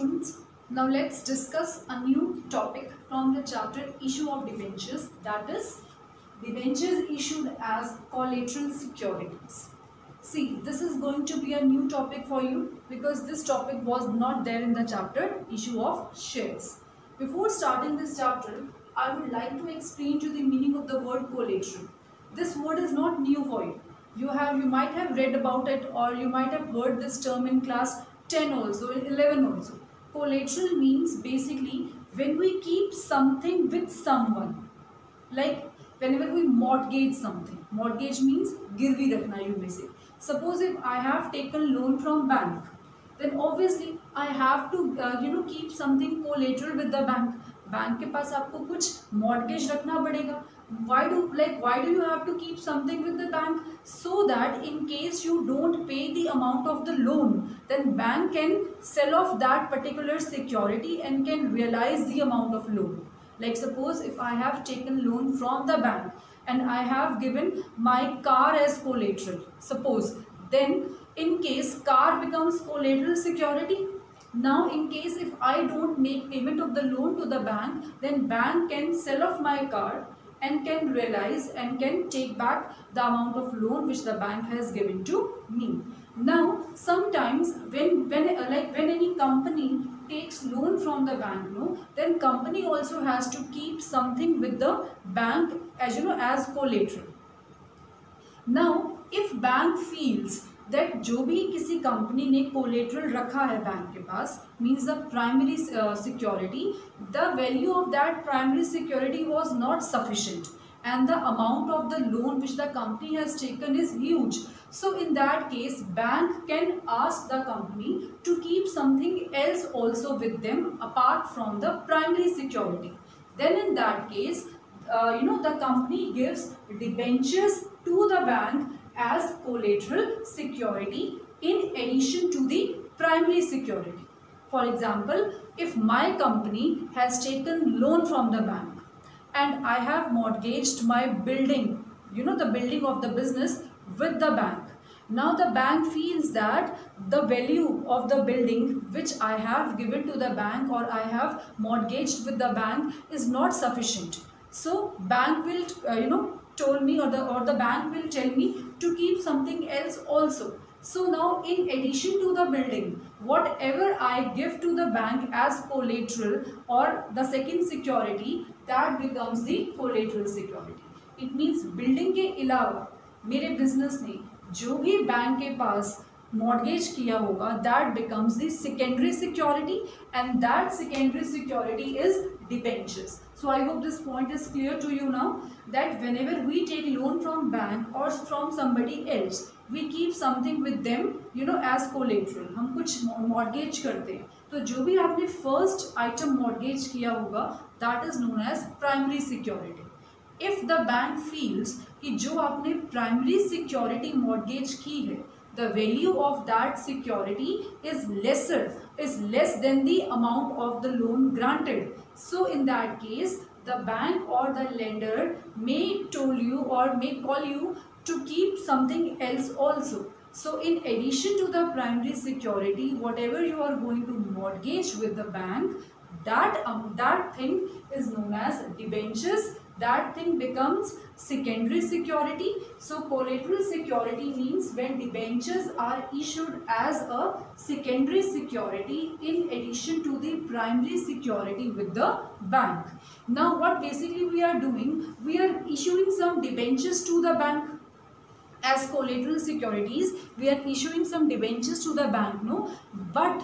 students. Now let's discuss a new topic from the chapter issue of debentures, that is debentures issued as collateral securities. See, this is going to be a new topic for you because this topic was not there in the chapter issue of shares. Before starting this chapter, I would like to explain to you the meaning of the word collateral. This word is not new for you. You might have read about it, or you might have heard this term in class 10 also, in 11 also. Collateral means basically when we keep something with someone. Like whenever we mortgage something. Mortgage means girvi rakhna, you may say. Suppose if I have taken loan from bank, then obviously I have to keep something collateral with the bank. Bank के पास आपको कुछ mortgage रखना पड़ेगा. Why do you have to keep something with the bank? So that in case you don't pay the amount of the loan, then bank can sell off that particular security and can realize the amount of loan. Like suppose if I have taken loan from the bank and I have given my car as collateral, suppose, then in case car becomes collateral security. Now in case if I don't make payment of the loan to the bank, then bank can sell off my car and can realize and can take back the amount of loan which the bank has given to me. Now sometimes when any company takes loan from the bank, then company also has to keep something with the bank as collateral. Now if bank feels that जो भी किसी company ने collateral रखा है bank के पास, means the primary security, the value of that primary security was not sufficient and the amount of the loan which the company has taken is huge. So in that case, bank can ask the company to keep something else also with them apart from the primary security. Then in that case, the company gives debentures to the bank as collateral security in addition to the primary security. For example, if my company has taken loan from the bank and I have mortgaged my building, the building of the business with the bank. Now the bank feels that the value of the building which I have given to the bank or I have mortgaged with the bank is not sufficient. So bank will told me or the bank will tell me to keep something else also. So now in addition to the building, whatever I give to the bank as collateral or the second security, that becomes the collateral security. It means building के अलावा मेरे business ने जो भी bank के पास mortgage किया होगा, that becomes the secondary security and that secondary security is debentures. So I hope this point is clear to you now that whenever we take loan from bank or from somebody else, we keep something with them as collateral. हम कुछ mortgage करते हैं तो जो भी आपने first item mortgage किया होगा, that is known as primary security. If the bank feels कि जो आपने primary security mortgage की है, the value of that security is less than the amount of the loan granted. So in that case, the bank or the lender may tell you or may call you to keep something else also. So in addition to the primary security, whatever you are going to mortgage with the bank, that thing is known as debentures. That thing becomes secondary security. So collateral security means when debentures are issued as a secondary security in addition to the primary security with the bank. Now what basically we are doing, we are issuing some debentures to the bank as collateral securities. We are issuing some debentures to the bank, but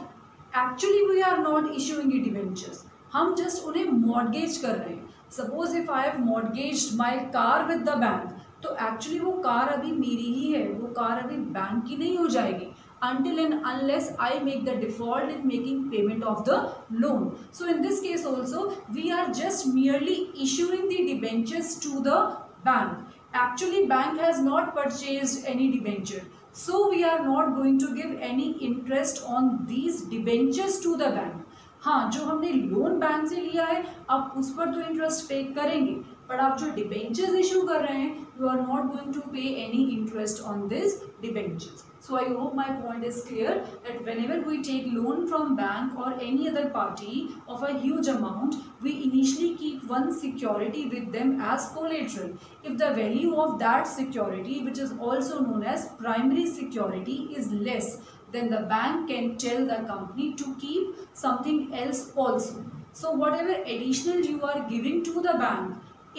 actually we are not issuing the debentures. हम just उन्हें mortgage कर रहे हैं. Suppose if I have mortgaged my car with the bank, तो actually वो car अभी मेरी ही है, वो कार अभी बैंक की नहीं हो जाएगी until and unless I make the default in making payment of the loan. So in this case also, we are just merely issuing the debentures to the bank. Actually bank has not purchased any debenture, so we are not going to give any interest on these debentures to the bank. हाँ, जो हमने loan bank से लिया है अब उस पर तो इंटरेस्ट पे करेंगे, बट आप जो डिबेंचर्स इशू कर रहे हैं, you are not going to pay any interest on this debentures. So I hope my point is clear that whenever we take loan from bank or any other party of a huge amount, we initially keep one security with them as collateral. If the value of that security, which is also known as primary security, is less, then the bank can tell the company to keep something else also. So whatever additional you are giving to the bank,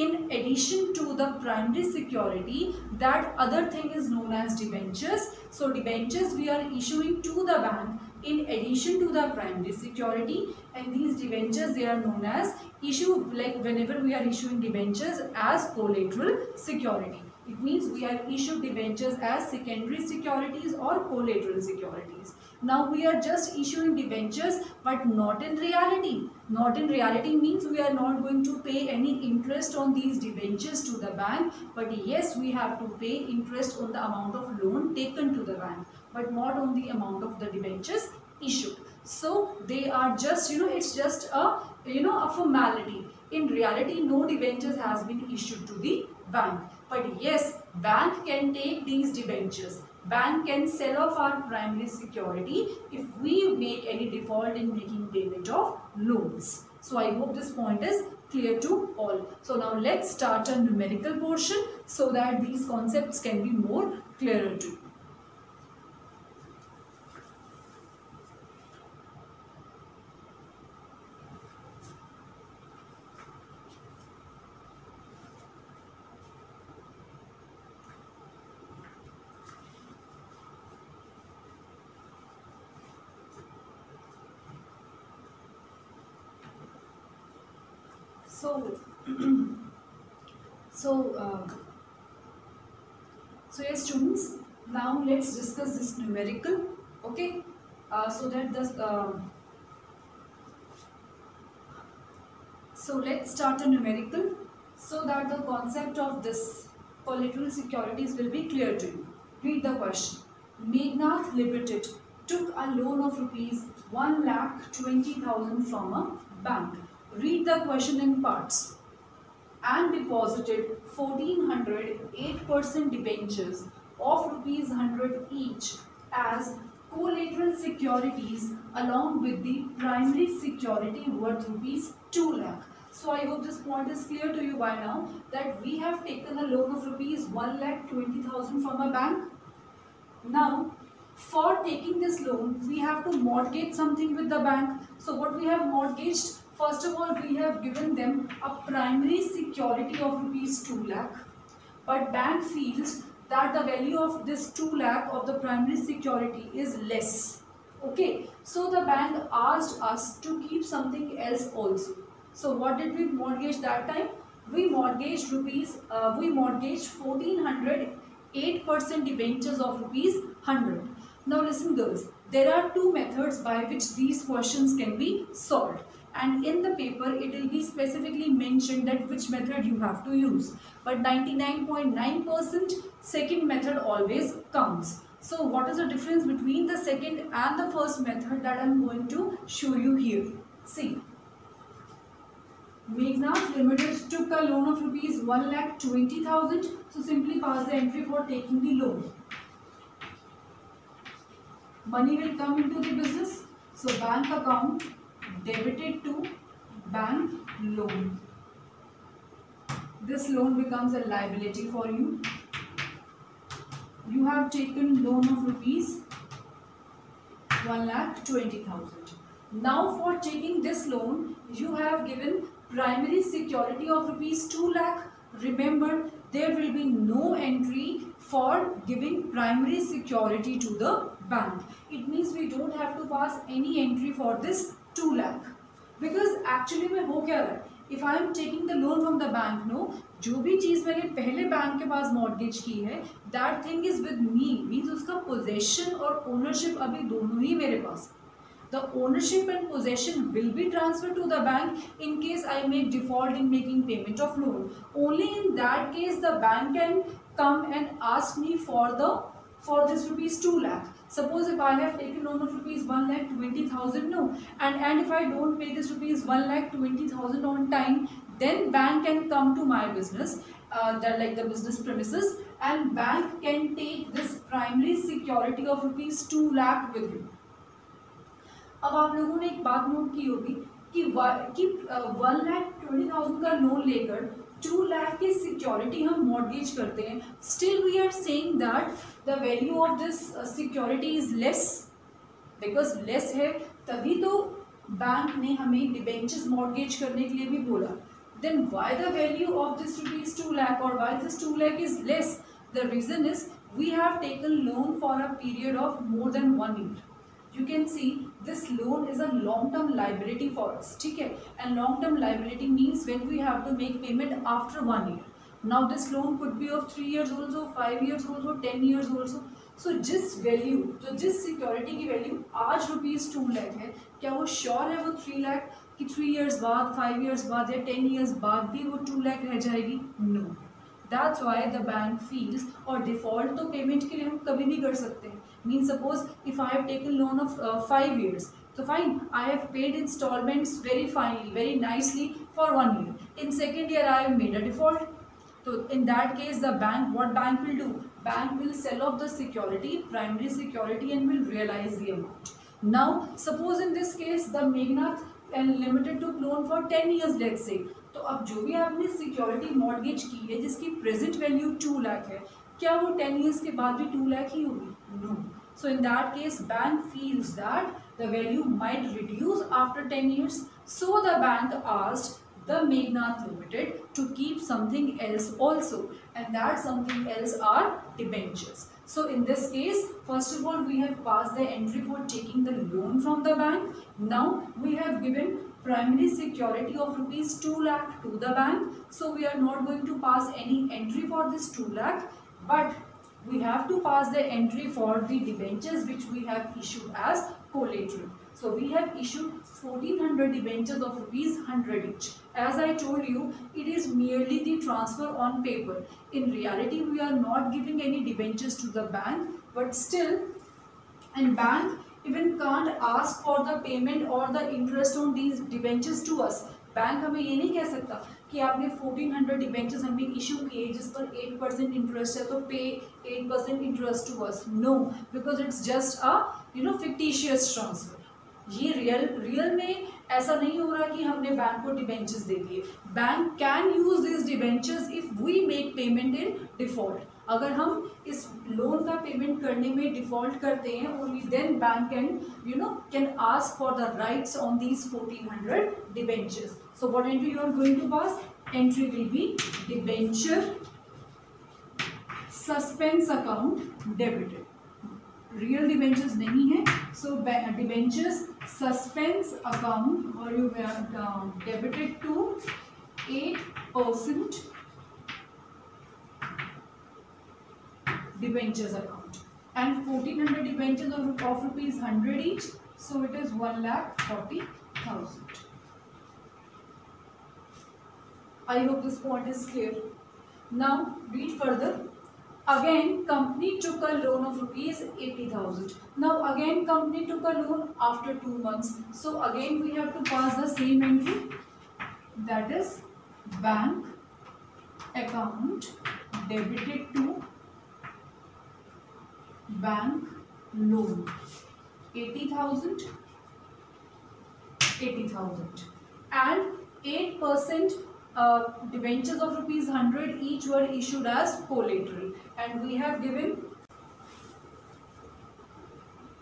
in addition to the primary security, that other thing is known as debentures. So debentures we are issuing to the bank in addition to the primary security, and these debentures they are known as issue, like whenever we are issuing debentures as collateral security, it means we are issued debentures as secondary securities or collateral securities. Now we are just issuing debentures, but not in reality. Not in reality means we are not going to pay any interest on these debentures to the bank, but yes, we have to pay interest on the amount of loan taken to the bank, but not on the amount of the debentures issued. So they are just, it's just a, a formality. In reality, no debentures has been issued to the bank, but yes, bank can take these debentures. Bank can sell off our primary security if we make any default in making payment of loans. So I hope this point is clear to all. So now let's start a numerical portion so that these concepts can be more clearer to you. So yes students, now let's discuss this numerical, okay, so let's start a numerical so that the concept of this collateral securities will be clear to you. Read the question. Megnath Limited took a loan of rupees 1,20,000 from a bank. Read the question in parts. And deposited 1,408% debentures of rupees 100 each as collateral securities along with the primary security worth rupees 2 lakh. So I hope this point is clear to you by now that we have taken a loan of rupees 1,20,000 from a bank. Now for taking this loan we have to mortgage something with the bank. So what we have mortgaged? First of all, we have given them a primary security of rupees 2 lakh, but bank feels that the value of this 2 lakh of the primary security is less. Okay, so the bank asked us to keep something else also. So what did we mortgage that time? We mortgaged 1,408% debentures of rupees 100. Now listen girls, there are two methods by which these questions can be solved. And in the paper it will be specifically mentioned that which method you have to use, but 99.9% second method always comes. So what is the difference between the second and the first method that I am going to show you here? See, Megnath Limited took a loan of rupees 1,20,000. So simply pass the entry for taking the loan. Money will come into the business. So bank account debited to bank loan. This loan becomes a liability for you. You have taken loan of rupees 1,20,000. Now for taking this loan you have given primary security of rupees 2 lakh. Remember, there will be no entry for giving primary security to the bank. It means we don't have to pass any entry for this 2 lakh, because actually में हो क्या रहा है? If I am taking the loan from the bank, no, जो भी चीज़ मैंने पहले bank के पास mortgage की है, that thing is with me, means उसका possession और ownership अभी दोनों ही मेरे पास. The ownership and possession will be transferred to the bank in case I make default in making payment of loan. Only in that case the bank can come and ask me for this rupees 2 lakh. Suppose if I have taken loan of rupees 1,20,000, no, and if I don't pay this rupees 1,20,000 on time, then bank can come to my business, that like the business premises, and bank can take this primary security of rupees 2 lakh with him. अब आप लोगों ने एक बात note की होगी कि 1,20,000 का लोन लेकर 2 लाख की सिक्योरिटी हम मॉर्गेज करते हैं, still we are saying that the value of this security is less, because less है तभी तो बैंक ने हमें डिबेंचर्स मॉर्गेज करने के लिए भी बोला. Then why the value of this rupees 2 lakh और व्हाई दिस 2 lakh इज लेस? The reason is we have taken loan for a period of more than 1 year. You can see this loan is a long term liability for us, ठीक है, and long term liability means when we have to make payment after 1 year. Now this loan could be of 3 years also, 5 years also, 10 years also. So जिस value, तो जिस security की value आज rupees 2 lakh है, क्या वो श्योर है वो 3 लाख कि 3 years बाद, 5 years बाद या 10 years बाद भी वो 2 लाख रह जाएगी? No. That's why the bank feels, और डिफॉल्ट तो पेमेंट के लिए हम कभी नहीं कर सकते. Mean suppose if I have taken loan of 5 years, so fine, I have paid installments very finely, very nicely for 1 year. In second year I have made a default. So in that case the bank, what bank will do? Bank will sell off the security, primary security, and will realize the amount. Now suppose in this case the Meghnad and Limited took loan for 10 years, let's say. तो अब जो भी आपने security mortgage की है जिसकी present value 2 lakh है, क्या वो 10 years के बाद भी 2 लाख ही होगी? No. So in that case bank feels that the value might reduce after 10 years. So the bank asked the Meghnad Limited to keep something else also, and that something else are debentures. So in this case, first of all we have passed the entry for taking the loan from the bank. Now we have given primary security of rupees 2 lakh to the bank, so we are not going to pass any entry for this 2 lakh, but we have to pass the entry for the debentures which we have issued as collateral. So we have issued 1400 debentures of rupees 100 each. As I told you, it is merely the transfer on paper. In reality, we are not giving any debentures to the bank, but still, and bank even can't ask for the payment or the interest on these debentures to us. Bank हमें ये नहीं कह सकता कि आपने 1400 debentures हमें issue किए जिस पर 8% इंटरेस्ट है तो pay 8% interest to us. No, because it's just a fictitious transfer. ये रियल में ऐसा नहीं हो रहा कि हमने बैंक को डिबेंचर्स दे दिए. Bank can use this debentures if we make payment in default. अगर हम इस लोन का पेमेंट करने में डिफॉल्ट करते हैं, only then bank can ask for the rights on these 1400 debentures. So what entry you are going to pass? Entry will be debenture suspense account debited. Real debentures नहीं है, so debentures suspense account और you debited to 8% debentures account, and 1400 debentures of rupees 100 each, so it is 1,40,000. I hope this point is clear. Now read further. Again company took a loan of rupees 80,000. Now again company took a loan after 2 months, so again we have to pass the same entry, that is bank account debited to bank loan 80,000 and 8% debentures of rupees 100 each were issued as collateral, and we have given.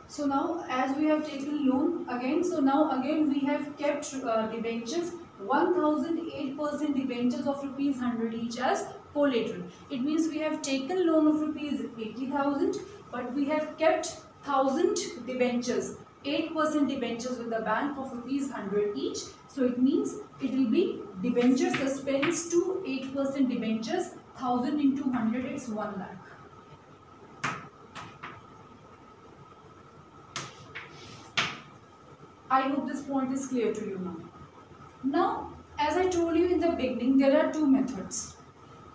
So now as we have taken loan again, so now again we have kept debentures 1,008% debentures of rupees 100 each as collateral. It means we have taken loan of rupees 80,000, but we have kept 1,000 debentures, 8% debentures with the bank of rupees 100 each. So it means it will be debenture suspense to 8% debentures, 1,000 into 100 is 1 lakh. I hope this point is clear to you now. Now, as I told you in the beginning, there are two methods.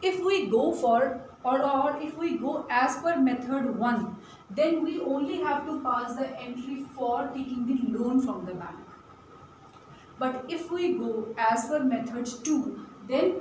If we go for or if we go as per method 1, then we only have to pass the entry for taking the loan from the bank. But if we go as per method 2, then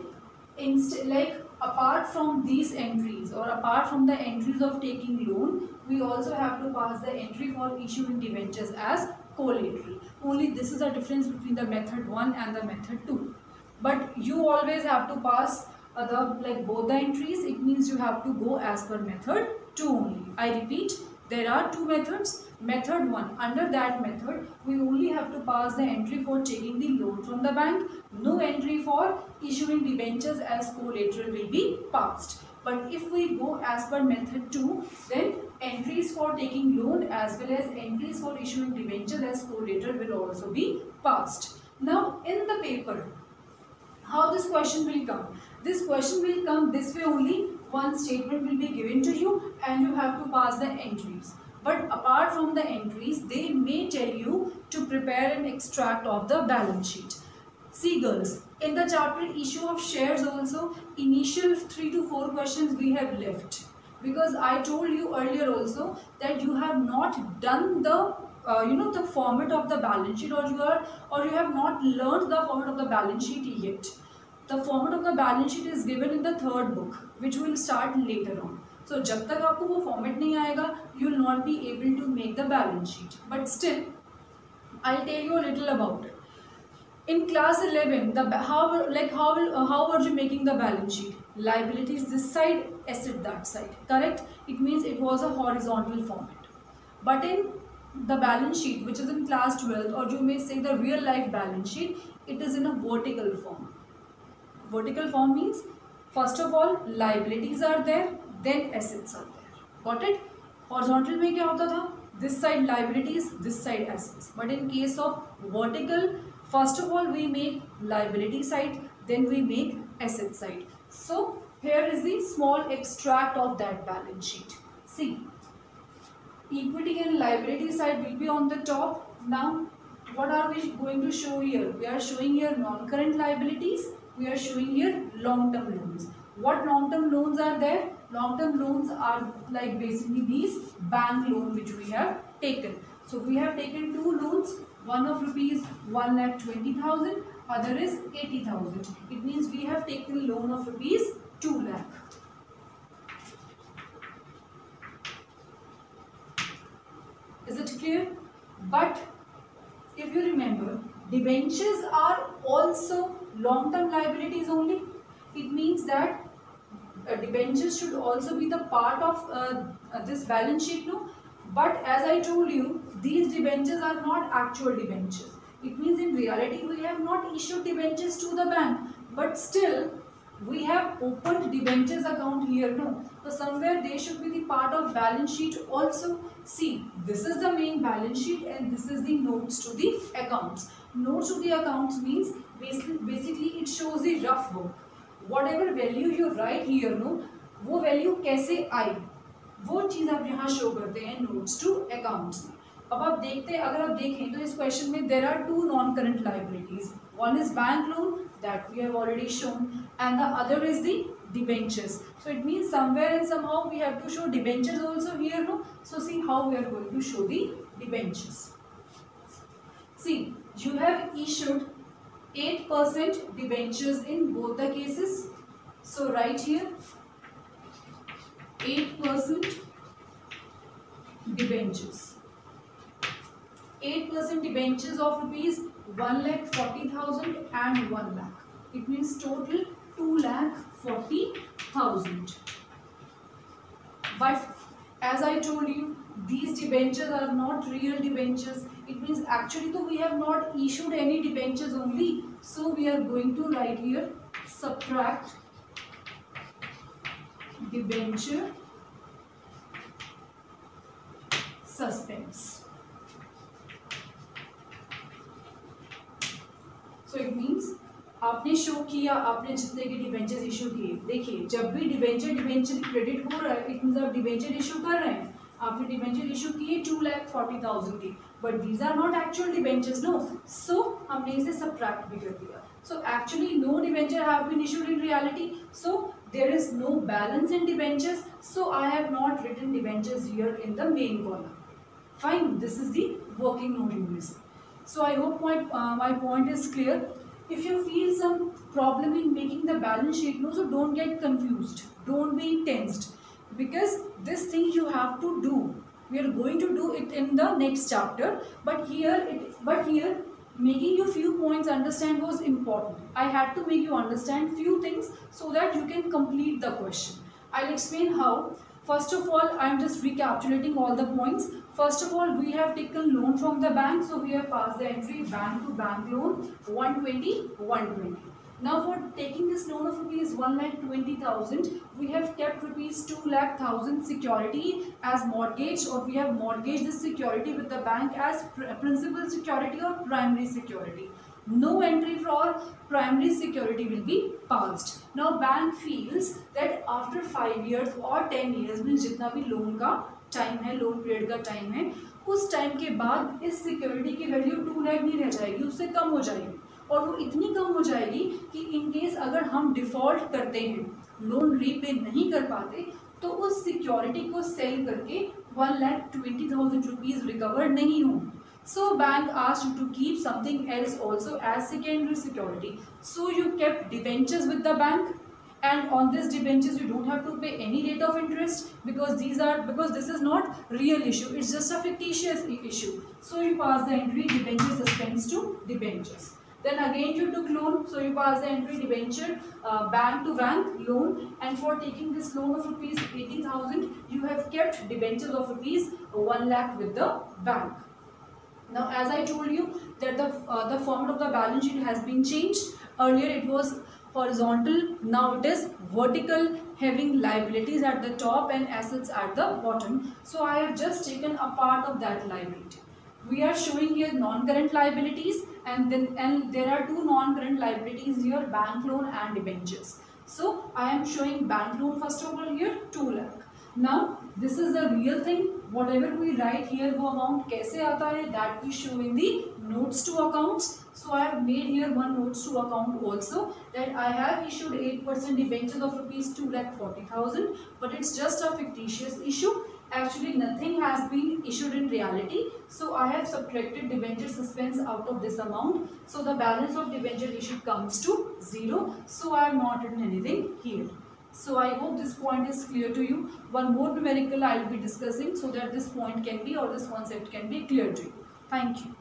like apart from these entries or apart from the entries of taking loan, we also have to pass the entry for issuing debentures as collateral. Only this is the difference between the method 1 and the method 2. But you always have to pass both the entries. It means you have to go as per method 2 only. I repeat, there are two methods. Method 1, under that method we only have to pass the entry for taking the loan from the bank. No entry for issuing debentures as collateral will be passed. But if we go as per method 2, then entries for taking loan as well as entries for issuing debentures as collateral will also be passed. Now in the paper, how this question will come? This question will come this way only. One statement will be given to you and you have to pass the entries. But apart from the entries, they may tell you to prepare an extract of the balance sheet. See girls, in the chapter issue of shares also, initial 3 to 4 questions we have left. Because I told you earlier also that you have not done the the format of the balance sheet, or you have not learned the format of the balance sheet yet. The format of the balance sheet is given in the 3rd book, which will start later on. So जब तक आपको वो format नहीं आएगा, you will not be able to make the balance sheet. But still, I'll tell you a little about it. In class 11, how were you making the balance sheet? Liabilities this side, asset that side. Correct? It means it was a horizontal format. But in the balance sheet, which is in class 12, or you may say the real life balance sheet, it is in a vertical form. Vertical form means, first of all, liabilities are there, then assets are there. Got it? Horizontal में क्या होता था? This side liabilities, this side assets. But in case of vertical, first of all we make liability side, then we make asset side. So here is the small extract of that balance sheet. See, equity and liability side will be on the top. Now, what are we going to show here? We are showing here non-current liabilities. We are showing here long-term loans. What long-term loans are there? Long-term loans are like basically these bank loan which we have taken. So we have taken two loans, one of rupees 1,20,000, other is 80,000. It means we have taken loan of rupees 2 lakh. Is it clear? But if you remember, debentures are also long-term liabilities only. It means that debentures should also be the part of this balance sheet, no? But as I told you, these debentures are not actual debentures. It means in reality we have not issued debentures to the bank, but still we have opened debentures account here, no? So somewhere they should be the part of balance sheet also. See, this is the main balance sheet and this is the notes to the accounts. Notes to the accounts means basically it shows the rough work. Whatever value you write here, no, वो value कैसे आई, वो चीज़ आप यहाँ show करते हैं notes to accounts में. अब आप देखते हैं, अगर आप देखें तो इस question में there are two non-current liabilities. One is bank loan that we have already shown, and the other is the debentures. So it means somewhere and somehow we have to show debentures also here, no? So see how we are going to show the debentures. See, you have issued 8% debentures in both the cases. So write here 8% debentures. 8% debentures of rupees 1,40,000 and 1 lakh. It means total 2,40,000. But as I told you, these debentures are not real debentures. It means actually though we have not issued any debentures only. So we are going to write here subtract debenture suspense. So it means आपने show किया, आपने जितने के debenture issue किए, देखिए जब भी debenture credit हो रहा है, इट मींस आप डिबेंचर इशू कर रहे हैं. आपने डिबेंचर इशू किए 2,40,000 के, but these are not actual debentures, no. So हमने इसे सब्ट्रैक्ट भी कर दिया. So actually no debenture have been issued in reality, so there is no balance in debentures. So I have not written debentures here in the main column. Fine, this is the working note you will see. So I hope my point is clear. If you feel some problem in making the balance sheet, no, so don't get confused, don't be tensed, because this thing you have to do. We are going to do it in the next chapter, but here making you few points understand was important. I had to make you understand few things so that you can complete the question. I'll explain how. First of all, I am just recapitulating all the points. First of all, we have taken loan from the bank, so we have passed the entry bank to bank loan 120, 120. Now for taking this loan of rupees 1,20,000, we have kept rupees 2,00,000 security as mortgage, or we have mortgaged this security with the bank as principal security or primary security. No entry for primary security will be passed. Now bank feels that after 5 years or 10 years में जितना भी loan का time है, loan period का time है, उस time के बाद इस सिक्योरिटी की वैल्यू 2 लाख नहीं रह जाएगी, उससे कम हो जाएगी, और वो इतनी कम हो जाएगी कि इन केस अगर हम डिफ़ॉल्ट करते हैं, लोन रीपे नहीं कर पाते, तो उस सिक्योरिटी को सेल करके 1,20,000 रुपीज़ रिकवर नहीं हो. So bank asked you to keep something else also as secondary security. So you kept debentures with the bank, and on this debentures you don't have to pay any rate of interest, because this is not real issue, it's just a fictitious issue. So you pass the entry debenture suspense to debentures. Then again you took loan, so you pass the entry debenture bank to bank loan, and for taking this loan of rupees 80,000 you have kept debentures of rupees 1 lakh with the bank. Now as I told you that the format of the balance sheet has been changed. Earlier it was horizontal, now it is vertical, having liabilities at the top and assets at the bottom. So I have just taken a part of that liability. We are showing here non-current liabilities, and there are two non-current liabilities here, bank loan and debentures. So I am showing bank loan first of all here 2 lakh. Now this is the real thing. Whatever we write here, वो amount कैसे आता है, that we show in the notes to accounts. So I have made here one notes to account also, that I have issued 8% debentures of rupees 2,40,000, but it's just a fictitious issue. Actually nothing has been issued in reality, so I have subtracted debenture suspense out of this amount, so the balance of debenture issued comes to 0. So I have not written anything here. So I hope this point is clear to you. One more numerical I will be discussing so that this point can be, or this concept can be clear to you. Thank you.